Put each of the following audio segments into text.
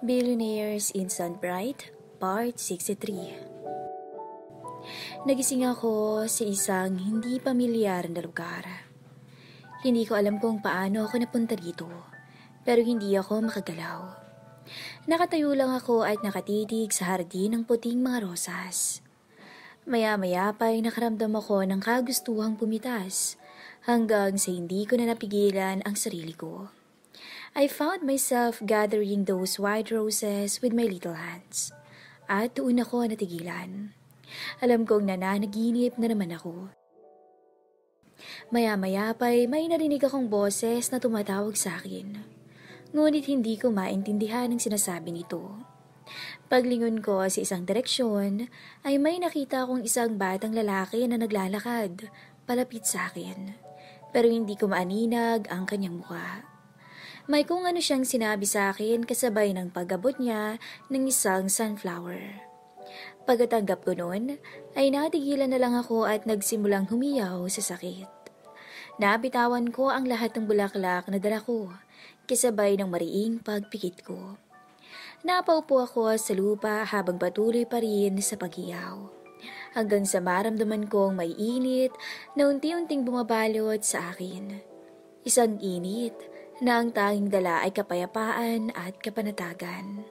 Billionaires in Sunbright, Part 63. Nagising ako sa isang hindi pamilyar na lugar. Hindi ko alam kung paano ako napunta dito, pero hindi ako makagalaw. Nakatayo lang ako at nakatitig sa hardin ng puting mga rosas. Maya-maya pa'y nakaramdam ako ng kagustuhang pumitas, hanggang sa hindi ko na napigilan ang sarili ko. I found myself gathering those white roses with my little hands. At doon ako natigilan. Alam kong nananaginip na naman ako. Maya-maya pa'y may narinig akong boses na tumatawag sa akin. Ngunit hindi ko maintindihan ang sinasabi nito. Paglingon ko sa isang direksyon, ay may nakita akong isang batang lalaki na naglalakad, palapit sa akin. Pero hindi ko maaninag ang kanyang mukha. May kung ano siyang sinabi sa akin kasabay ng pag-abot niya ng isang sunflower. Pagkatanggap ko noon, ay natigilan na lang ako at nagsimulang humiyaw sa sakit. Nabitawan ko ang lahat ng bulaklak na dala ko, kasabay ng mariing pagpikit ko. Napaupo ako sa lupa habang patuloy pa rin sa paghiyaw. Hanggang sa maramdaman kong may init na unti-unting bumabalot sa akin. Isang init na ang tanging dala ay kapayapaan at kapanatagan.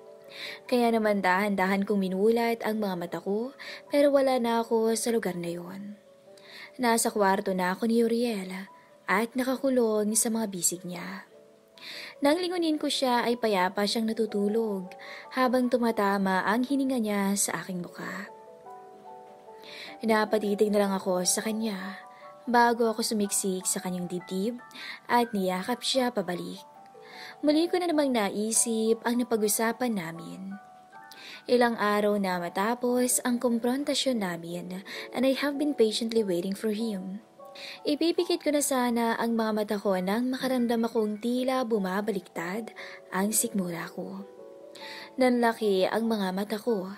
Kaya naman dahan-dahan kong minulat ang mga mata ko, pero wala na ako sa lugar na yon. Nasa kwarto na ako ni Uriel at nakakulong sa mga bisig niya. Nang lingunin ko siya ay payapa siyang natutulog habang tumatama ang hininga niya sa aking mukha. Napatitig na lang ako sa kanya bago ako sumiksik sa kanyang dibdib at niyakap siya pabalik. Muli ko na namang naisip ang napag-usapan namin. Ilang araw na matapos ang komprontasyon namin and I have been patiently waiting for him. Ipipikit ko na sana ang mga mata ko nang makaramdam akong tila bumabaliktad ang sikmura ko. Nanlaki ang mga mata ko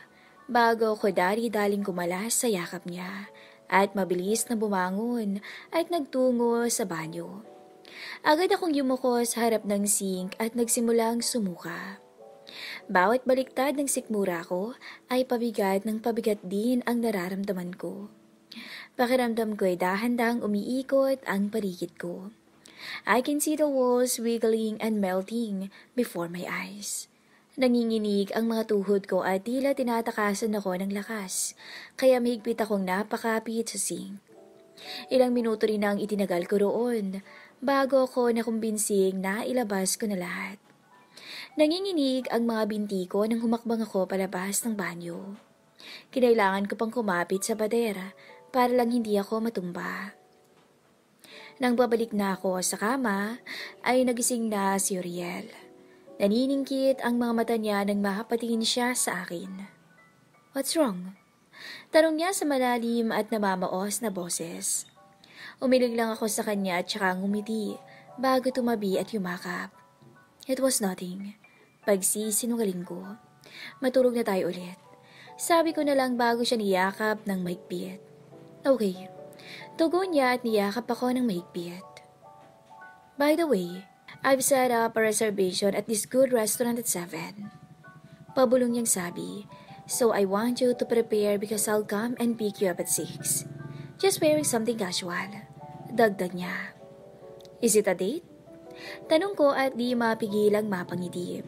bago ko dali-daling kumalas sa yakap niya. At mabilis na bumangon at nagtungo sa banyo. Agad akong yumuko sa harap ng sink at nagsimulang sumuka. Bawat baliktad ng sikmura ko ay pabigat ng pabigat din ang nararamdaman ko. Pakiramdam ko ay dahan-dahang umiikot ang paligid ko. I can see the walls wiggling and melting before my eyes. Nanginginig ang mga tuhod ko at tila tinatakasan ako ng lakas, kaya mahigpit akong napakapit sa sink. Ilang minuto rin ang itinagal ko roon, bago ako nakumbinsing na ilabas ko na lahat. Nanginginig ang mga binti ko nang humakbang ako palabas ng banyo. Kinailangan ko pang kumapit sa badera para lang hindi ako matumba. Nang babalik na ako sa kama, ay nagising na si Uriel. Naniningkit ang mga mata niya nang mahapatingin siya sa akin. "What's wrong?" Tanong niya sa malalim at namamaos na boses. Umiling lang ako sa kanya at saka ngumiti bago tumabi at yumakap. "It was nothing." Pagsisinungaling ko. "Matulog na tayo ulit." Sabi ko na lang bago siya niyakap ng mahigpit. "Okay." Tugon niya at niyakap ako ng mahigpit. "By the way, I've set up a reservation at this good restaurant at 7. Pabulong niyang sabi, "So I want you to prepare because I'll come and pick you up at 6. Just wearing something casual." Dagdag niya. "Is it a date?" Tanong ko at di mapigilang mapangiti.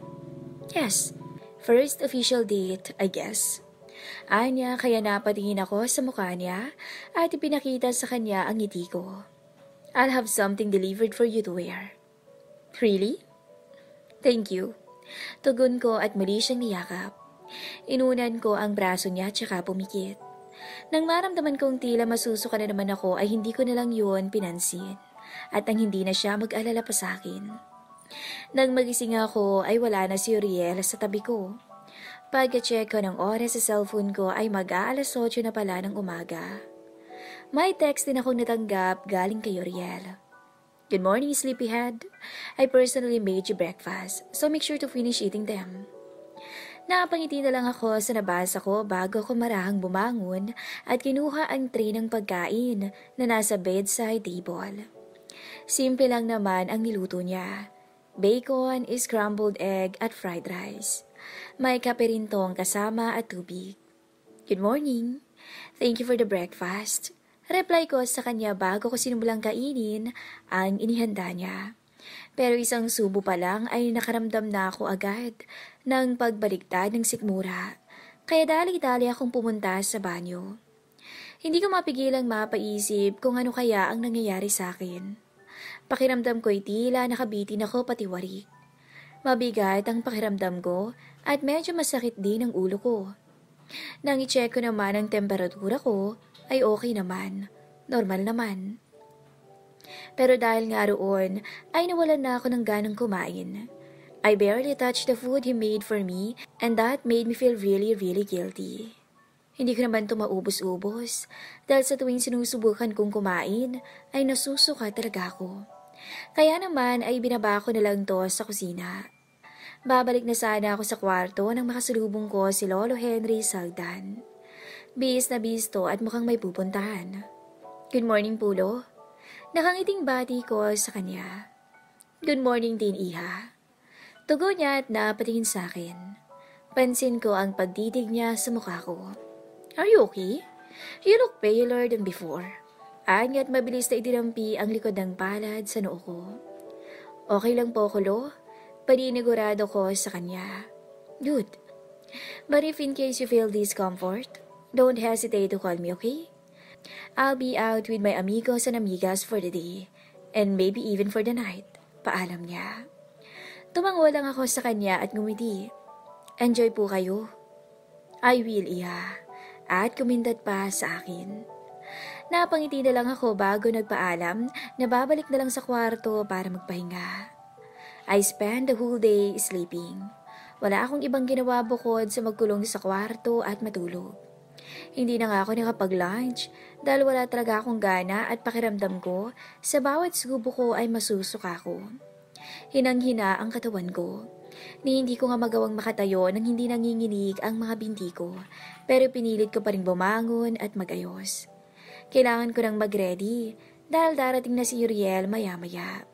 "Yes, first official date, I guess." Anya, kaya napatingin ako sa mukha niya at ipinakita sa kanya ang ngiti ko. "I'll have something delivered for you to wear." "Really?" "Thank you." Tugon ko at muli siyang niyakap. Inunan ko ang braso niya tsaka pumikit. Nang maramdaman kong tila masusuka na naman ako ay hindi ko na lang yun pinansin. At nang hindi na siya mag-alala pa sa akin. Nang magising ako ay wala na si Uriel sa tabi ko. Pagka-check ko ng oras sa cellphone ko ay mag-aalas 8 na pala ng umaga. May text din akong natanggap galing kay Uriel. "Good morning, sleepyhead. I personally made you breakfast, so make sure to finish eating them." Napangiti na lang ako sa nabasa ko bago ko marahang bumangon at kinuha ang tray ng pagkain na nasa bedside table. Simple lang naman ang niluto niya. Bacon, scrambled egg at fried rice. May kape rin tong kasama at tubig. Good morning. Thank you for the breakfast. Reply ko sa kanya bago ko sinimulang kainin ang inihanda niya. Pero isang subo pa lang ay nakaramdam na ako agad ng pagbaliktad ng sikmura. Kaya dali-dali akong pumunta sa banyo. Hindi ko mapigilang mapaisip kung ano kaya ang nangyayari sa akin. Pakiramdam ko'y tila nakabitin ako pati warik. Mabigat ang pakiramdam ko at medyo masakit din ang ulo ko. Nang i-check ko naman ang temperatura ko ay okay naman, normal naman. Pero dahil nga roon ay nawalan na ako ng ganang kumain. I barely touched the food he made for me and that made me feel really guilty. Hindi ko naman ito maubos-ubos dahil sa tuwing sinusubukan kong kumain ay nasusuka talaga ako. Kaya naman ay binaba ko na lang to sa kusina. Babalik na sana ako sa kwarto nang makasalubong ko si Lolo Henry Saldan. Bis na bis to at mukhang may pupuntahan. Good morning, Pulo. Nakangiting bati ko sa kanya. Good morning din, Iha. Tugon niya at napatingin sa akin. Pansin ko ang pagdidig niya sa mukha ko. Are you okay? You look paler than before. Angat mabilis na itinampi ang likod ng palad sa noo ko. Okay lang po, Kulo. Paninigurado ko sa kanya. Good. But if in case you feel discomfort, don't hesitate to call me, okay? I'll be out with my amigos and amigas for the day, and maybe even for the night. Paalam niya. Tumango lang ako sa kanya at ngumiti. Enjoy po kayo. I will, Iha. At kumindat pa sa akin. Napangiti na lang ako bago nagpaalam na babalik na lang sa kwarto para magpahinga. I spent the whole day sleeping. Wala akong ibang ginawa bukod sa magkulong sa kwarto at matulog. Hindi na nga ako nakapag-lunch dahil wala talaga akong gana at pakiramdam ko sa bawat subo ko ay masusuka ko. Hinang-hina ang katawan ko. Ni hindi ko nga magawang makatayo nang hindi nanginginig ang mga binti ko pero pinilit ko pa rin bumangon at magayos. Kailangan ko nang mag-ready dahil darating na si Uriel maya-maya.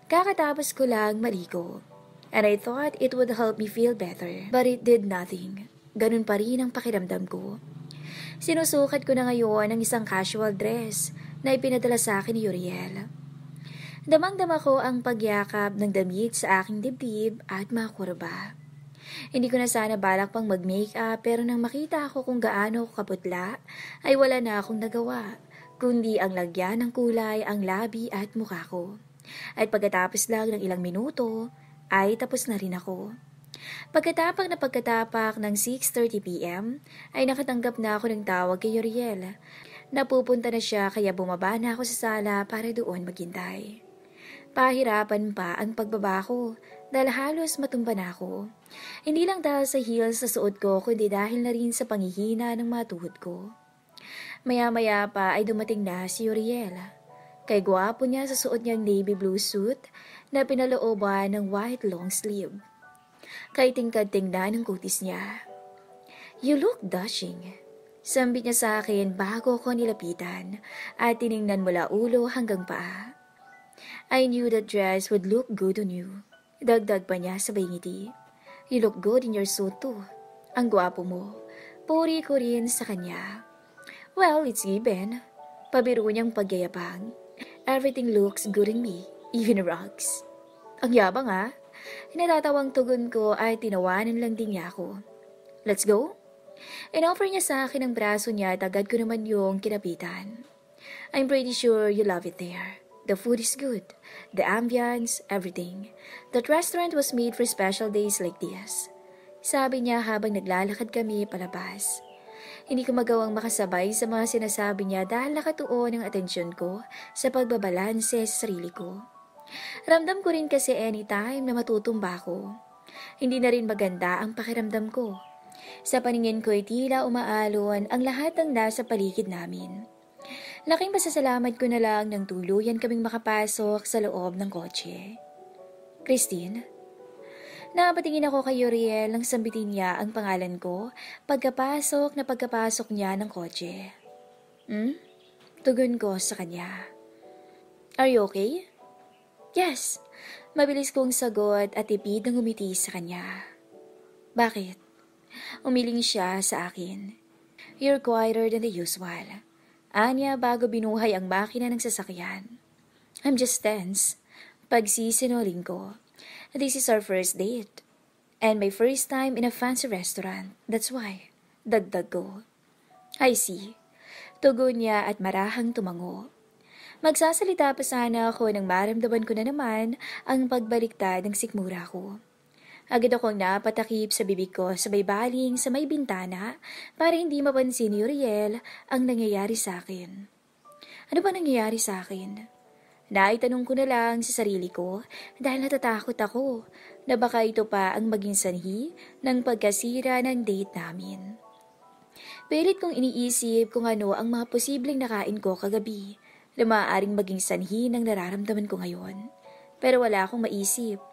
Kakatapos ko lang maligo. And I thought it would help me feel better. But it did nothing. Ganun pa rin ang pakiramdam ko. Sinusukat ko na ngayon ang isang casual dress na ipinadala sa akin ni Uriel. Damang-dama ko ang pagyakap ng damit sa aking dibdib at mga kurba. Hindi ko na sana balak pang mag-makeup pero nang makita ako kung gaano ako kaputla, ay wala na akong nagawa, kundi ang lagyan ng kulay ang labi at mukha ko. At pagkatapos lang ng ilang minuto, ay tapos na rin ako. Pagkatapak ng 6:30 p.m. ay nakatanggap na ako ng tawag kay Uriel. Napupunta na siya kaya bumaba na ako sa sala para doon maghintay. Pahirapan pa ang pagbaba ko dahil halos matumba na ako. Hindi lang dahil sa heels sa suot ko kundi dahil na rin sa panghihina ng mga tuhod ko. Maya-maya pa ay dumating na si Uriel. Kay gwapo niya sa suot niyang navy blue suit na pinalooban ng white long sleeve. Kay tingkad-tingnan ng kutis niya. You look dashing. Sambit niya sa akin bago ko nilapitan at tiningnan mula ulo hanggang paa. I knew that dress would look good on you. Dagdag pa niya sabay ngiti. You look good in your suit too. Ang gwapo mo. Puri ko rin sa kanya. Well, it's given. Pabiro niyang pagyayabang. Everything looks good in me, even rugs. Ang yabang ha? Natatawang tugon ko ay tinawanan lang din niya ako. Let's go? In-offer niya sa akin ang braso niya at agad ko naman yung kinapitan. I'm pretty sure you love it there. The food is good. The ambience, everything. That restaurant was made for special days like this. Sabi niya habang naglalakad kami palabas. Hindi ko magawang makasabay sa mga sinasabi niya dahil nakatuon ang atensyon ko sa pagbabalanse sa sarili ko. Ramdam ko rin kasi anytime na matutumba ko. Hindi na rin maganda ang pakiramdam ko. Sa paningin ko'y tila umaalon ang lahat ng nasa paligid namin. Laking pasasalamat ko na lang nang tuluyan kaming makapasok sa loob ng kotse. Christine? Napatingin ako kay Uriel nang sambitin niya ang pangalan ko pagkapasok niya ng kotse. Tugon ko sa kanya. Are you okay? Yes. Mabilis kong sagot at tipid ng umiti sa kanya. Bakit? Umiling siya sa akin. You're quieter than the usual. Anya bago binuhay ang makina ng sasakyan. I'm just tense. Pagsisinungaling ko. This is our first date. And my first time in a fancy restaurant. That's why. Dagdag ko. I see. Tugon niya at marahang tumango. Magsasalita pa sana ako nang maramdaman ko na naman ang pagbaliktad ng sikmura ko. Agad akong napatakip sa bibig ko sabay baling sa may bintana para hindi mapansin ni Uriel ang nangyayari sa akin. Ano ba nangyayari sa akin? Naitanong ko na lang sa sarili ko dahil natatakot ako na baka ito pa ang maging sanhi ng pagkasira ng date namin. Pilit kong iniisip kung ano ang mga posibleng nakain ko kagabi na maaaring maging sanhi ng nararamdaman ko ngayon. Pero wala akong maisip.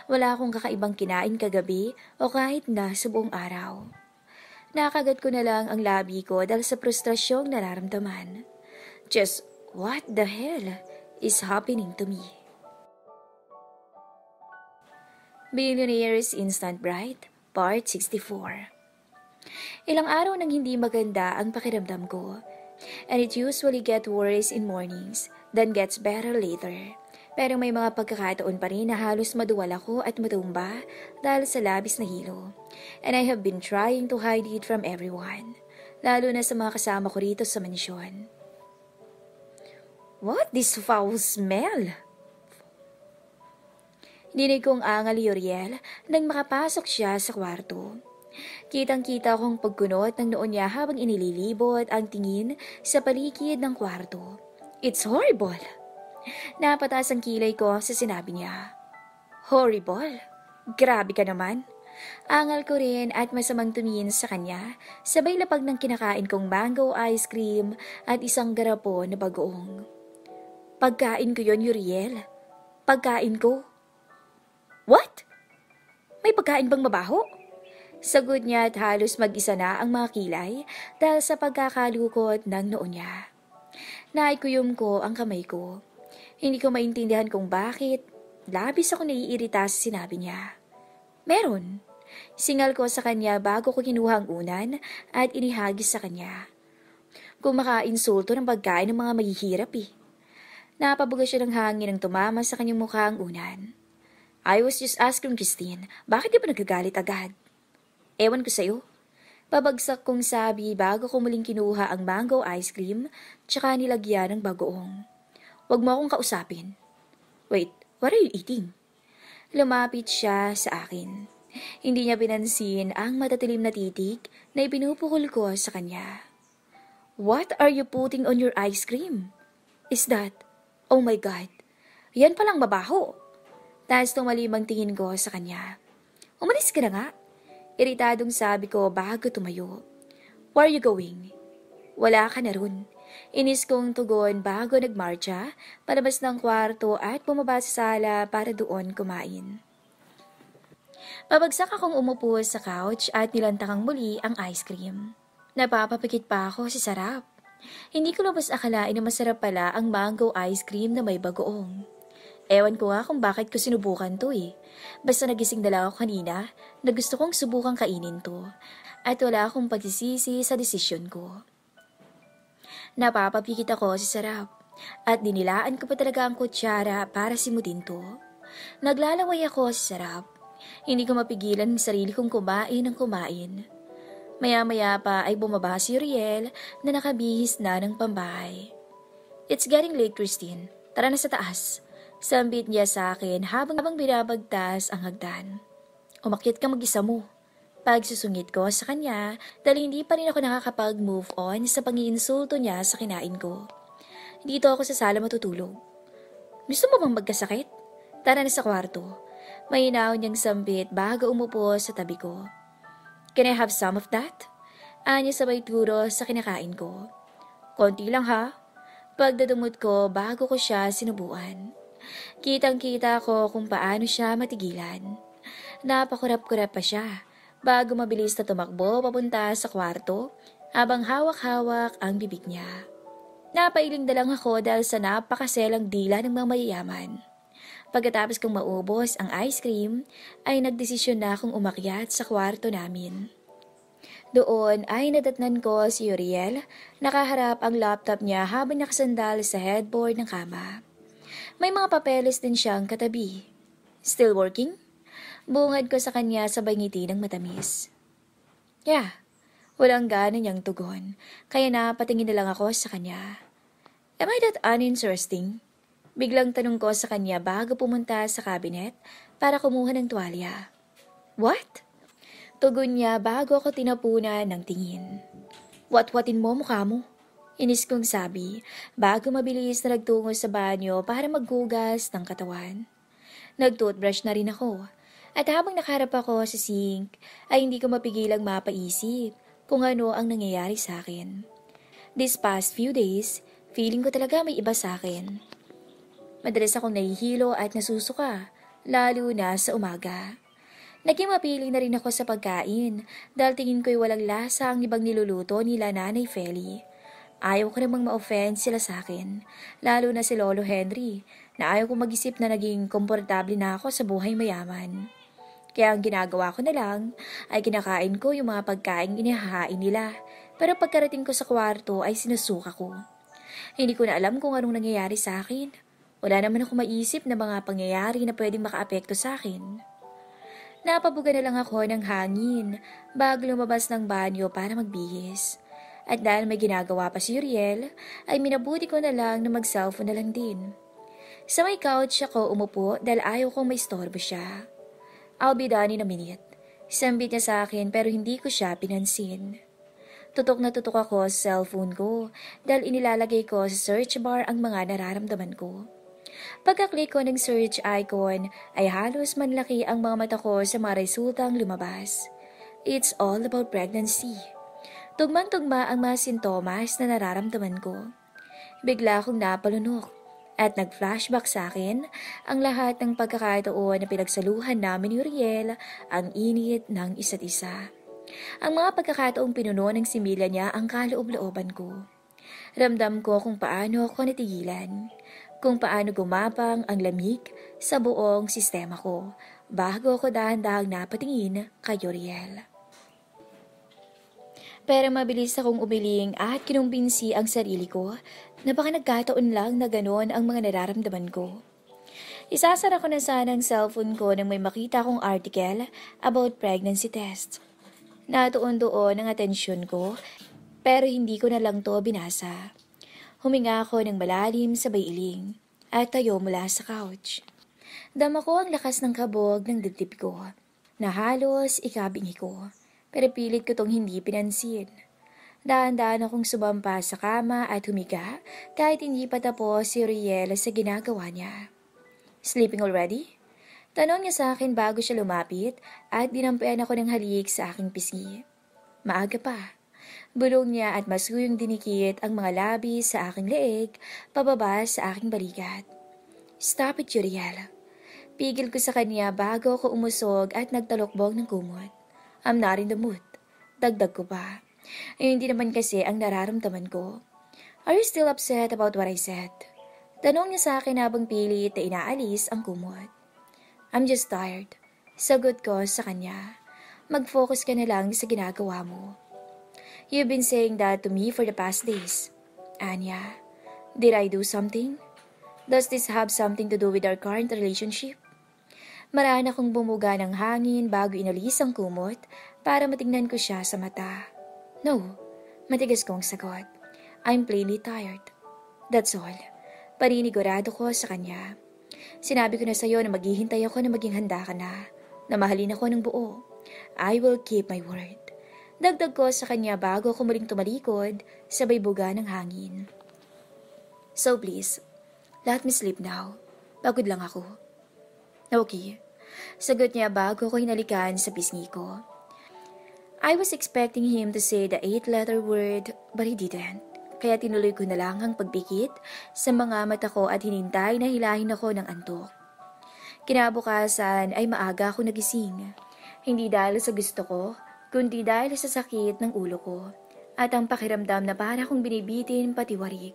Wala akong kakaibang kinain kagabi o kahit na sa buong araw. Nakagat ko na lang ang labi ko dahil sa frustrasyong nararamdaman. Just what the hell is happening to me? Billionaire's Instant Bright, Part 64. Ilang araw nang hindi maganda ang pakiramdam ko, and it usually gets worse in mornings, then gets better later. Pero may mga pagkakataon pa rin na halos maduwal ako at matumba dahil sa labis na hilo. And I have been trying to hide it from everyone, lalo na sa mga kasama ko rito sa mansyon. What this foul smell? Dinig kong angal ni Uriel nang makapasok siya sa kwarto. Kitang-kita kong pagkunot ng noon niya habang inililibot ang tingin sa paligid ng kwarto. It's horrible! Napataas ang kilay ko sa sinabi niya. Horrible? Grabe ka naman. Angal ko rin at masamang tumingin sa kanya, sabay lapag ng kinakain kong mango ice cream at isang garapo na bagoong. Pagkain ko yon, Uriel. Pagkain ko. What? May pagkain bang mabaho? Sagot niya at halos mag-isa na ang mga kilay dahil sa pagkakalukot ng noo niya. Naikuyom ko ang kamay ko. Hindi ko maintindihan kung bakit. Labis ako naiirita sa sinabi niya. Meron. Singal ko sa kanya bago ko kinuha ang unan at inihagis sa kanya. Kung maka-insulto ng pagkain ng mga mahihirap eh. Napabuga siya ng hangin ang tumama sa kanyang mukha ang unan. I was just asking Christine, bakit di ba nagagalit agad? Ewan ko sa'yo. Pabagsak kong sabi bago ko muling kinuha ang mango ice cream tsaka nilagyan ng bagoong. Huwag mo akong kausapin. Wait, what are you eating? Lumapit siya sa akin. Hindi niya pinansin ang matatilim na titig na ipinupukol ko sa kanya. What are you putting on your ice cream? Is that? Oh my God. Yan palang mabaho. Taas tumalim ang tingin ko sa kanya. Umalis ka na nga. Iritadong sabi ko bago tumayo. Where are you going? Wala ka na ron. Inis kong tugon bago nagmarcha, palabas ng kwarto at bumaba sa sala para doon kumain. Pabagsak akong umupo sa couch at nilantakang muli ang ice cream. Napapapikit pa ako sa sarap. Hindi ko lubos akalain na masarap pala ang mango ice cream na may bagoong. Ewan ko nga kung bakit ko sinubukan to eh. Basta nagising na lang ako kanina na gusto kong subukang kainin to. At wala akong pagsisisi sa desisyon ko. Napapapikit ako sa sarap at dinilaan ko pa talaga ang kutsara para simutin to. Naglalaway ako sa sarap. Hindi ko mapigilan ang sarili kong kumain ng kumain. Maya-maya pa ay bumaba si Uriel na nakabihis na ng pambahay. It's getting late, Christine. Tara na sa taas. Sambit niya sa akin habang binabagtas ang hagdan. Umakyat ka mag-isa mo. Pagsusungit ko sa kanya dahil hindi pa rin ako nakakapag-move on sa pang-iinsulto niya sa kinain ko. Dito ako sa sala matutulog. Gusto mo bang magkasakit? Tara na sa kwarto. May inaon niyang sambit bago umupo sa tabi ko. Can I have some of that? Anya sabay turo sa kinakain ko. Konti lang ha. Pagdadumot ko bago ko siya sinubuan. Kitang-kita ko kung paano siya matigilan. Napakurap-kurap pa siya. Bago mabilis na tumakbo papunta sa kwarto habang hawak-hawak ang bibig niya. Napailing na lang ako dahil sa napakaselang dila ng mga mayayaman. Pagkatapos kong maubos ang ice cream, ay nagdesisyon na akong umakyat sa kwarto namin. Doon ay nadatnan ko si Uriel, nakaharap ang laptop niya habang nakasandal sa headboard ng kama. May mga papeles din siyang katabi. Still working? Bungad ko sa kanya sabay ngiti ng matamis. Yeah, walang gana niyang tugon, kaya napatingin na lang ako sa kanya. Am I that uninteresting? Biglang tanong ko sa kanya bago pumunta sa cabinet para kumuha ng tuwalya. What? Tugon niya bago ako tinapunan ng tingin. What-watin mo mukha mo? Inis kong sabi bago mabilis na nagtungo sa banyo para maghugas ng katawan. Nag-toothbrush na rin ako. At habang nakaharap ako sa sink, ay hindi ko mapigilang mapaisip kung ano ang nangyayari sa akin. These past few days, feeling ko talaga may iba sa akin. Madalas akong nahihilo at nasusuka, lalo na sa umaga. Naging mapili na rin ako sa pagkain dahil tingin ko'y walang lasa ang ibang niluluto nila Nanay Feli. Ayaw ko namang ma-offend sila sa akin, lalo na si Lolo Henry, na ayaw ko mag-isip na naging komportable na ako sa buhay mayaman. Kaya ang ginagawa ko na lang ay kinakain ko yung mga pagkain inihahain nila, pero pagkarating ko sa kwarto ay sinusuka ko. Hindi ko na alam kung anong nangyayari sa akin. Wala naman ako maisip na mga pangyayari na pwedeng makaapekto sa akin. Napabuga na lang ako ng hangin bago lumabas ng banyo para magbihis. At dahil may ginagawa pa si Uriel, ay minabuti ko na lang na mag-cellphone na lang din. Sa may couch ako umupo dahil ayaw kong maistorbo siya. I'll be done in a minute. Sambit niya sa akin pero hindi ko siya pinansin. Tutok na tutok ako sa cellphone ko dahil inilalagay ko sa search bar ang mga nararamdaman ko. Pagka-click ko ng search icon ay halos manlaki ang mga mata ko sa mga resultang lumabas. It's all about pregnancy. Tugmang-tugma ang mga sintomas na nararamdaman ko. Bigla akong napalunok at nag-flashback sa akin ang lahat ng pagkakataon na pinagsaluhan namin ni Uriel ang init ng isa't isa. Ang mga pagkakataong pinuno ng similya niya ang kaloob-looban ko. Ramdam ko kung paano ako natigilan, kung paano gumapang ang lamig sa buong sistema ko bago ako dahan-dahang napatingin kay Uriel. Pero mabilis akong umiling at kinumbinsi ang sarili ko na baka nagkataon lang na gano'n ang mga nararamdaman ko. Isasara ko na sana ang cellphone ko nang may makita kong article about pregnancy test. Natuon doon ang atensyon ko pero hindi ko na lang to binasa. Huminga ako ng malalim sa iling at tayo mula sa couch. Dama ko ang lakas ng kabog ng dibdib ko na halos ikabingi ko. Pero pilit ko tong hindi pinansin. Daan-daan akong sumampa sa kama at humiga kahit hindi pa tapos si Uriel sa ginagawa niya. Sleeping already? Tanong niya sa akin bago siya lumapit at dinampian ako ng halik sa aking pisngi. Maaga pa. Bulong niya at masuyong dinikit ang mga labi sa aking leeg pababa sa aking balikat. Stop it, Uriel. Pigil ko sa kanya bago ako umusog at nagtalokbog ng kumot. I'm not in the mood. Dagdag ko pa. Ay hindi naman kasi ang nararamdaman ko. Are you still upset about what I said? Tanong niya sa akin habang pilit na inaalis ang kumot. I'm just tired. Sagot ko sa kanya. Mag-focus ka na lang sa ginagawa mo. You've been saying that to me for the past days. Anya, did I do something? Does this have something to do with our current relationship? Maraan akong bumuga ng hangin bago inalis ang kumot para matingnan ko siya sa mata. No, matigas kong sagot. I'm plainly tired. That's all. Paninigurado ko sa kanya. Sinabi ko na sa'yo na maghihintay ako na maging handa ka na mahalin ako ng buo. I will keep my word. Dagdag ko sa kanya bago ako muling tumalikod sa baybuga ng hangin. So please, let me sleep now. Pagod lang ako. Okay. Sagot niya bago ko hinalikan sa pisngi ko. I was expecting him to say the 8-letter word but he didn't. Kaya tinuloy ko na lang ang pagpikit sa mga mata ko at hinintay na hilahin ako ng antok. Kinabukasan ay maaga ako nagising. Hindi dahil sa gusto ko, kundi dahil sa sakit ng ulo ko at ang pakiramdam na para kong binibitin pati warik.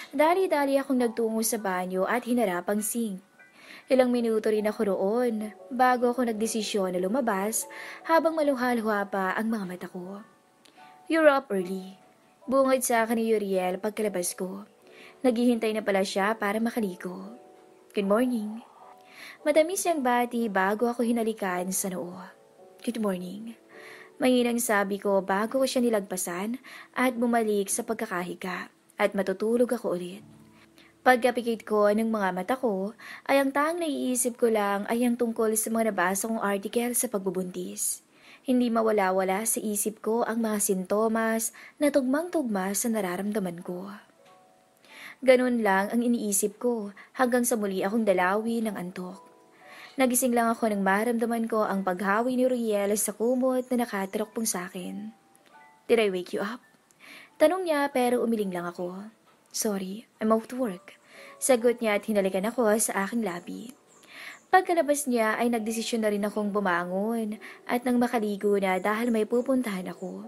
Dali-dali akong nagtungo sa banyo at hinarap ang sink. Ilang minuto rin ako roon bago ako nagdesisyon na lumabas habang maluha-luha pa ang mga mata ko. "You're up early." Bungad sa akin ni Uriel pagkalabas ko. Naghihintay na pala siya para makaligo. "Good morning." Matamis niyang bati bago ako hinalikan sa noo. "Good morning." Manginang sabi ko bago ko siya nilagpasan at bumalik sa pagkakahiga at matutulog ako ulit. Pagkapikit ko ng mga mata ko, ay ang tanging naiisip ko lang ay ang tungkol sa mga nabasa kong article sa pagbubuntis. Hindi mawala-wala sa isip ko ang mga sintomas na tugmang-tugma sa nararamdaman ko. Ganun lang ang iniisip ko hanggang sa muli akong dalawi ng antok. Nagising lang ako nang maramdaman ko ang paghawi ni Riel sa kumot na nakatirok sa akin. "Did I wake you up?" Tanong niya pero umiling lang ako. "Sorry, I'm out to work." Sagot niya at hinalikan ako sa aking labi. Pagkalabas niya ay nagdesisyon na rin akong bumangon at nang makaligo na dahil may pupuntahan ako.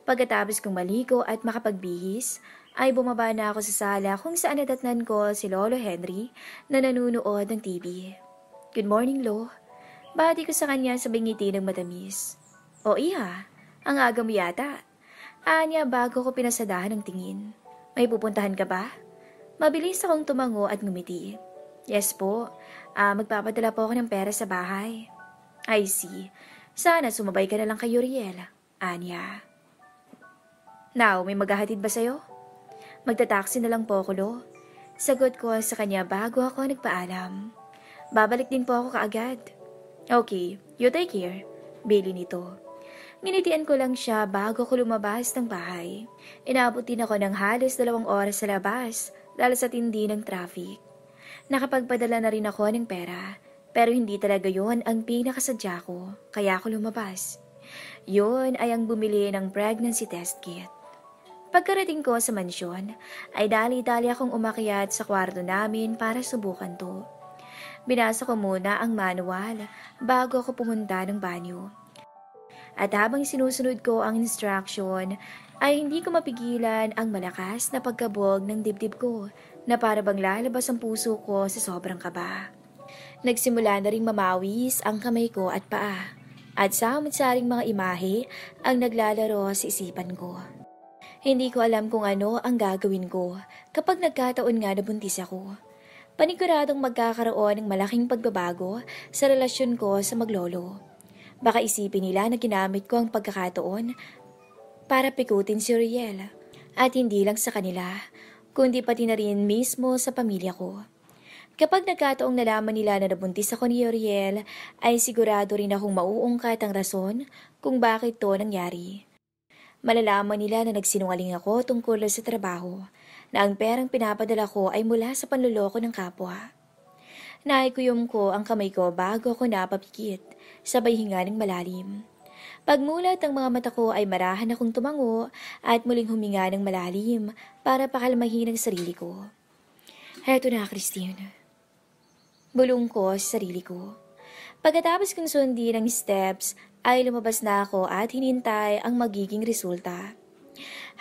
Pagkatapos kong maligo at makapagbihis, ay bumaba na ako sa sala kung saan nadatnan ko si Lolo Henry na nanunood ng TV. "Good morning, Lo." Bati ko sa kanya sabay ngiti ng matamis. "O iha, ang aga mo yata." Anya bago ko pinasadahan ng tingin. "May pupuntahan ka ba?" Mabilis akong tumango at ngumiti. "Yes po, magpapadala po ako ng pera sa bahay." "I see. Sana sumabay ka na lang kay Uriel." Anya. "Now, may maghahatid ba sa'yo?" "Magta-taxi na lang po ako, Lo." Sagot ko sa kanya bago ako nagpaalam. "Babalik din po ako kaagad." "Okay, you take care." Bili nito. Nginitian ko lang siya bago ko lumabas ng bahay. Inabot din ako ng halos 2 oras sa labas dahil sa tindi ng traffic. Nakapagpadala na rin ako ng pera, pero hindi talaga yon ang pinakasadya ko, kaya ako lumabas. Yon ay ang bumili ng pregnancy test kit. Pagkarating ko sa mansyon, ay dali-dali akong umakyat sa kwarto namin para subukan to. Binasa ko muna ang manual bago ako pumunta ng banyo. At habang sinusunod ko ang instruction, ay hindi ko mapigilan ang malakas na pagkabog ng dibdib ko na para bang lalabas ang puso ko sa sobrang kaba. Nagsimula na ring mamawis ang kamay ko at paa, at samot-saring mga imahe ang naglalaro sa isipan ko. Hindi ko alam kung ano ang gagawin ko kapag nagkataon nga na buntis ako. Paniguradong magkakaroon ng malaking pagbabago sa relasyon ko sa maglolo. Baka isipin nila na ginamit ko ang pagkakataon para pikutin si Uriel. At hindi lang sa kanila, kundi pati na rin mismo sa pamilya ko. Kapag nagkataong nalaman nila na nabuntis ako ni Uriel, ay sigurado rin akong mauungkat ang rason kung bakit to nangyari. Malalaman nila na nagsinungaling ako tungkol sa trabaho, na ang perang pinapadala ko ay mula sa panloloko ng kapwa. Naikuyom ko ang kamay ko bago ako napapikit, sabay hinga ng malalim. Pagmulat ng mga mata ko ay marahan akong tumango at muling huminga ng malalim para pakalmahin ang sarili ko. "Heto na, Christine." Bulong ko sa sarili ko. Pagkatapos kong sundin ang steps, ay lumabas na ako at hinintay ang magiging resulta.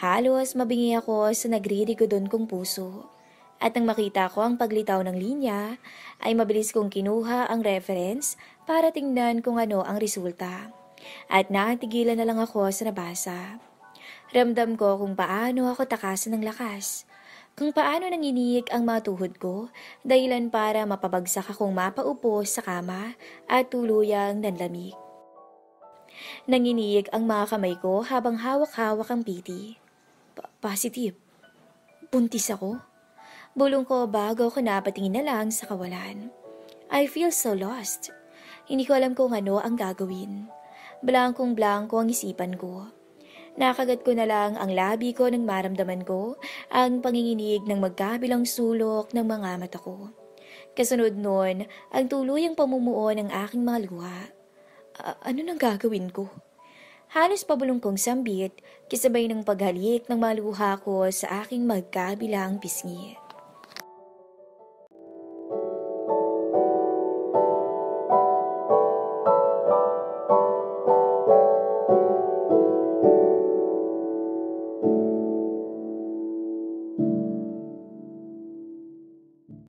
Halos mabingi ako sa nagririgudon kong puso. At nang makita ko ang paglitaw ng linya, ay mabilis kong kinuha ang reference para tingnan kung ano ang resulta. At natigilan na lang ako sa nabasa. Ramdam ko kung paano ako takasan ng lakas. Kung paano nanginig ang mga tuhod ko, dahilan para mapabagsak akong mapaupo sa kama at tuluyang nanlamig. Nanginig ang mga kamay ko habang hawak-hawak ang piti. Positive. Buntis ako? Bulong ko bago ako napatingin na lang sa kawalan. I feel so lost. Hindi ko alam kung ano ang gagawin. Blankong-blanko ang isipan ko. Nakagat ko na lang ang labi ko nang maramdaman ko ang panginginig ng magkabilang sulok ng mga mata ko. Kasunod nun, ang tuluyang pamumuo ng aking mga luha. Ano nang gagawin ko? Halos pabulong kong sambit, kisabay ng paghalik ng mga luha ko sa aking magkabilang pisngi.